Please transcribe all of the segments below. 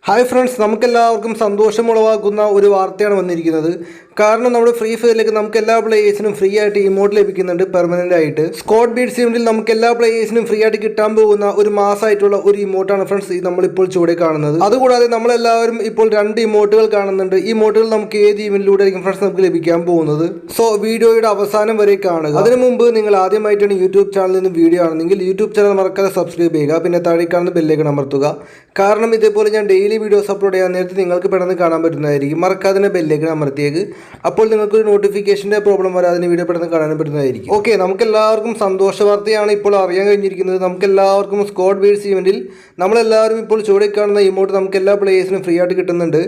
Hi friends, നമുക്കെല്ലാവർക്കും സന്തോഷമുളവാക്കുന്ന ഒരു വാർത്തയാണ് വന്നിരിക്കുന്നത്. കാരണം നമ്മുടെ ഫ്രീ ഫയറിലേക്ക് നമുക്ക് എല്ലാ പ്ലേയേഴ്സിനും ഫ്രീ ആയിട്ട് ഇമോട്ട് ലഭിക്കുന്നുണ്ട് പെർമനന്റ് ആയിട്ട്. സ്ക്വാഡ് ബീറ്റ്സ് ഇവന്റിൽ നമുക്ക് എല്ലാ പ്ലേയേഴ്സിനും ഫ്രീ ആയിട്ട് കിട്ടാൻ പോകുന്ന ഒരു മാസമായിട്ടുള്ള ഒരു ഇമോട്ടാണ് ഫ്രണ്ട്സ് നമ്മളിപ്പോൾ ചുവടെ കാണുന്നത്. അതുകൂടാതെ നമ്മളെല്ലാവരും ഇപ്പോൾ 2 ഇമോട്ടുകൾ കാണുന്നുണ്ട്. ഈ ഇമോട്ടുകൾ നമുക്ക് ഏത് ഇവന്റിലൂടെ ആയിരിക്കും ഫ്രണ്ട്സ് നമുക്ക് ലഭിക്കാൻ പോകുന്നത്. സോ വീഡിയോയുടെ അവസാനം വരെ കാണുക. അതിനു മുമ്പ് നിങ്ങൾ ആദ്യമായിട്ടാണ് യൂട്യൂബ് ചാനലിൽ നിന്ന് വീഡിയോ ആണെങ്കിൽ യൂട്യൂബ് ചാനൽ മറക്കാതെ സബ്സ്ക്രൈബ് ചെയ്യുക. പിന്നെ താഴെ കാണുന്ന ബെല്ലേക്ക് അമർത്തുക. കാരണം ഇതേപോലെ ഞാൻ ഡെയിലി വീഡിയോസ് അപ്ലോഡ് ചെയ്യാൻ നേരത്തെ നിങ്ങൾക്ക് പെട്ടെന്ന് കാണാൻ പറ്റുന്നതായിരിക്കും. മറക്കാതെ ബെല്ലേക്ക് അമർത്തിയേക്ക്. അപ്പോൾ നിങ്ങൾക്ക് ഒരു നോട്ടിഫിക്കേഷൻ്റെ പ്രോബ്ലം വരാതെ വീഡിയോ പെട്ടെന്ന് കാണാൻ പറ്റുന്നതായിരിക്കും. ഓക്കെ, നമുക്കെല്ലാവർക്കും സന്തോഷ വാർത്തയാണ് ഇപ്പോൾ അറിയാൻ കഴിഞ്ഞിരിക്കുന്നത്. നമുക്കെല്ലാവർക്കും സ്ക്വാഡ് ബീറ്റ്സ് ഇവന്റിൽ നമ്മളെല്ലാവരും ഇപ്പോൾ ചുവടെ കാണുന്ന ഇമോട്ട് നമുക്ക് എല്ലാ പ്ലേയേഴ്സിനും ഫ്രീ ആയിട്ട് കിട്ടുന്നുണ്ട്.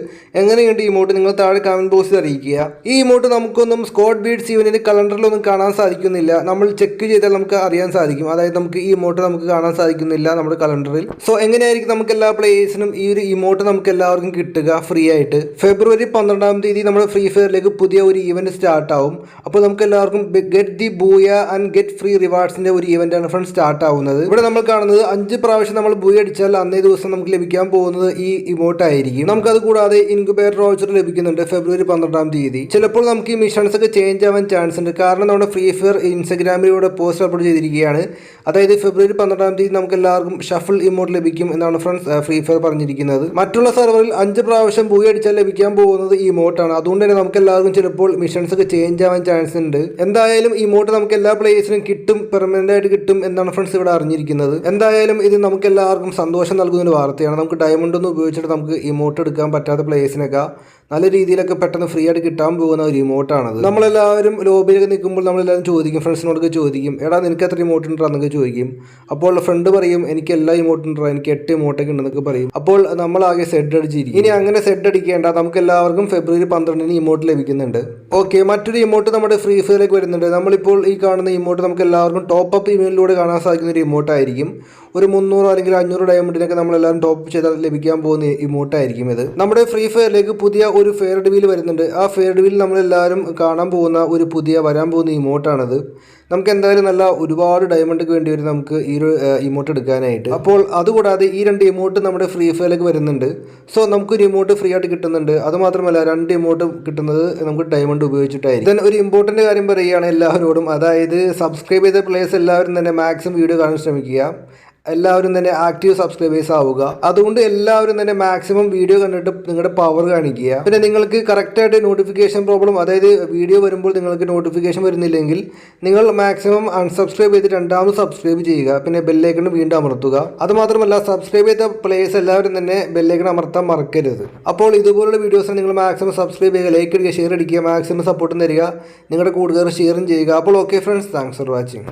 എങ്ങനെയുണ്ട് ഇമോട്ട് നിങ്ങൾ താഴെ കമന്റ് ബോക്സിൽ അറിയിക്കുക. ഈ ഇമോട്ട് നമുക്കൊന്നും സ്ക്വാഡ് ബീറ്റ്സ് ഇവന്റിൽ കലണ്ടറിലൊന്നും കാണാൻ സാധിക്കുന്നില്ല. നമ്മൾ ചെക്ക് ചെയ്താൽ നമുക്ക് അറിയാൻ സാധിക്കും. അതായത് നമുക്ക് ഈ ഇമോട്ട് നമുക്ക് കാണാൻ സാധിക്കുന്നില്ല നമ്മുടെ കലണ്ടറിൽ. സോ എങ്ങനെയായിരിക്കും നമുക്ക് എല്ലാ പ്ലേയേഴ്സിനും ഈ ഒരു ഇമോട്ട് നമുക്ക് എല്ലാവർക്കും കിട്ടുക ഫ്രീ ആയിട്ട്? ഫെബ്രുവരി 12-ാം തീയതി നമ്മുടെ ഫ്രീ ഫയറിലേക്ക് പുതിയ ഒരു ഇവന്റ് സ്റ്റാർട്ട് ആവും. അപ്പോൾ നമുക്ക് എല്ലാവർക്കും get the booyah and get free റിവാർഡ്സിന്റെ ഒരു ഇവന്റ് ആണ് ഫ്രണ്ട്സ് സ്റ്റാർട്ട് ആവുന്നത്. ഇവിടെ നമ്മൾ കാണുന്നത് 5 പ്രാവശ്യം നമ്മൾ ബൂയ അടിച്ചാൽ അന്നേ ദിവസം നമുക്ക് ലഭിക്കാൻ പോകുന്നത് ഈ ഇമോട്ട് ആയിരിക്കും. നമുക്കത് കൂടാതെ ഇൻക്യുബേറ്റർ വൗച്ചർ ലഭിക്കുന്നുണ്ട് ഫെബ്രുവരി 12-ാം തീയതി. ചിലപ്പോൾ നമുക്ക് ഈ മിഷൻസ് ഒക്കെ ചേഞ്ച് ആവാൻ ചാൻസ് ഉണ്ട്. കാരണം നമ്മുടെ ഫ്രീ ഫയർ ഇൻസ്റ്റഗ്രാമിലൂടെ പോസ്റ്റ് അപ്ലോഡ് ചെയ്തിരിക്കുകയാണ്. അതായത് ഫെബ്രുവരി 12-ാം തീയതി നമുക്ക് എല്ലാവർക്കും ഷഫിൾ ഇമോട്ട് ലഭിക്കും എന്നാണ് ഫ്രണ്ട്സ് ഫ്രീ ഫയർ പറഞ്ഞിരിക്കുന്നത്. മറ്റുള്ള സെർവറിൽ 5 പ്രാവശ്യം ബൂയ അടിച്ചാൽ ലഭിക്കാൻ പോകുന്നത് ഈ ഇമോട്ടാണ്. അതുകൊണ്ട് തന്നെ നമുക്ക് എല്ലാവർക്കും ചിലപ്പോൾ മിഷൻസ് ഒക്കെ ചേഞ്ച് ആവാൻ ചാൻസ് ഉണ്ട്. എന്തായാലും ഇമോട്ട് നമുക്ക് എല്ലാ പ്ലേയേഴ്സിനും കിട്ടും, പെർമനന്റ് ആയിട്ട് കിട്ടും എന്നാണ് ഫ്രണ്ട്സ് ഇവിടെ അറിഞ്ഞിരിക്കുന്നത്. എന്തായാലും ഇത് നമുക്ക് എല്ലാവർക്കും സന്തോഷം നൽകുന്ന ഒരു വാർത്തയാണ്. നമുക്ക് ഡയമണ്ട് ഒന്നും ഉപയോഗിച്ചിട്ട് നമുക്ക് ഇമോട്ട് എടുക്കാൻ പറ്റാത്ത പ്ലേയേഴ്സിനൊക്കെ നല്ല രീതിയിലൊക്കെ പെട്ടെന്ന് ഫ്രീ ആയിട്ട് കിട്ടാൻ പോകുന്ന ഒരു ഇമോട്ടാണത്. നമ്മളെല്ലാവരും ലോബിയിലൊക്കെ നിൽക്കുമ്പോൾ നമ്മളെല്ലാവരും ചോദിക്കും, ഫ്രണ്ട്സിനോടൊക്കെ ചോദിക്കും, എടാ നിനക്ക് എത്ര ഇമോട്ട് ഉണ്ടോ എന്നൊക്കെ ചോദിക്കും. അപ്പോൾ ഫ്രണ്ട് പറയും എനിക്ക് എല്ലാ ഇമോട്ട് ഉണ്ടോ, എനിക്ക് 8 ഇമോട്ടൊക്കെ ഉണ്ടെന്നൊക്കെ പറയും. അപ്പോൾ നമ്മളാകെ സെഡ് അടിച്ചിരിക്കും. ഇനി അങ്ങനെ സെഡ് അടിക്കേണ്ട, നമുക്ക് എല്ലാവർക്കും ഫെബ്രുവരി 12-ന് ഇമോട്ട് ലഭിക്കുന്നുണ്ട്. ഓക്കെ, മറ്റൊരു ഇമോട്ട് നമ്മുടെ ഫ്രീ ഫയറിലേക്ക് വരുന്നുണ്ട്. നമ്മളിപ്പോൾ ഈ കാണുന്ന ഇമോട്ട് നമുക്ക് എല്ലാവർക്കും ടോപ്പ് അപ്പ് ഇമെയിലിലൂടെ കാണാൻ സാധിക്കുന്ന ഒരു ഇമോട്ടായിരിക്കും. ഒരു 300 അല്ലെങ്കിൽ 500 ഡയമണ്ടിനൊക്കെ നമ്മളെല്ലാവരും ടോപ്പ് ചെയ്താൽ ലഭിക്കാൻ പോകുന്ന ഇമോട്ടായിരിക്കും ഇത്. നമ്മുടെ ഫ്രീ ഫയറിലേക്ക് പുതിയ ഒരു ഫെയർ ഡിവിൽ വരുന്നുണ്ട്. ആ ഫെയർ ഡിവിൽ നമ്മളെല്ലാവരും കാണാൻ പോകുന്ന ഒരു വരാൻ പോകുന്ന ഇമോട്ടാണത്. നമുക്ക് എന്തായാലും നല്ല ഒരുപാട് ഡയമണ്ടൊക്കെ വേണ്ടി വരും നമുക്ക് ഈ ഒരു ഇമോട്ട് എടുക്കാനായിട്ട്. അപ്പോൾ അതുകൂടാതെ ഈ 2 ഇമോട്ട് നമ്മുടെ ഫ്രീ ഫയറിലേക്ക് വരുന്നുണ്ട്. സോ നമുക്കൊരു ഇമോട്ട് ഫ്രീ ആയിട്ട് കിട്ടുന്നുണ്ട്. അതുമാത്രമല്ല 2 ഇമോട്ട് കിട്ടുന്നത് നമുക്ക് ഡയമണ്ട് ഉപയോഗിച്ചിട്ടായിരിക്കും. ദെൻ ഒരു ഇമ്പോർട്ടൻ്റ് കാര്യം പറയുകയാണ് എല്ലാവരോടും, അതായത് സബ്സ്ക്രൈബ് ചെയ്ത പ്ലേയേഴ്സ് എല്ലാവരും തന്നെ മാക്സിമം വീഡിയോ കാണാൻ ശ്രമിക്കുക. എല്ലാവരും തന്നെ ആക്റ്റീവ് സബ്സ്ക്രൈബേഴ്സ് ആവുക. അതുകൊണ്ട് എല്ലാവരും തന്നെ മാക്സിമം വീഡിയോ കണ്ടിട്ട് നിങ്ങളുടെ പവർ കാണിക്കുക. പിന്നെ നിങ്ങൾക്ക് കറക്റ്റായിട്ട് നോട്ടിഫിക്കേഷൻ പ്രോബ്ലം, അതായത് വീഡിയോ വരുമ്പോൾ നിങ്ങൾക്ക് നോട്ടിഫിക്കേഷൻ വരുന്നില്ലെങ്കിൽ നിങ്ങൾ മാക്സിമം അൺസബ്സ്ക്രൈബ് ചെയ്ത് രണ്ടാമത് സബ്സ്ക്രൈബ് ചെയ്യുക. പിന്നെ ബെല്ലൈക്കൺ വീണ്ടും അമർത്തുക. അതുമാത്രമല്ല സബ്സ്ക്രൈബ് ചെയ്ത പ്ലേയേഴ്സ് എല്ലാവരും തന്നെ ബെല്ലൈക്കൺ അമർത്താൻ മറക്കരുത്. അപ്പോൾ ഇതുപോലുള്ള വീഡിയോസ് നിങ്ങൾ മാക്സിമം സബ്സ്ക്രൈബ് ചെയ്യുക, ലൈക്ക് അടിക്കുക, ഷെയർ അടിക്കുക, മാക്സിമം സപ്പോർട്ടും തരിക, നിങ്ങളുടെ കൂടുതൽ ഷെയറും ചെയ്യുക. അപ്പോൾ okay friends, thanks for watching.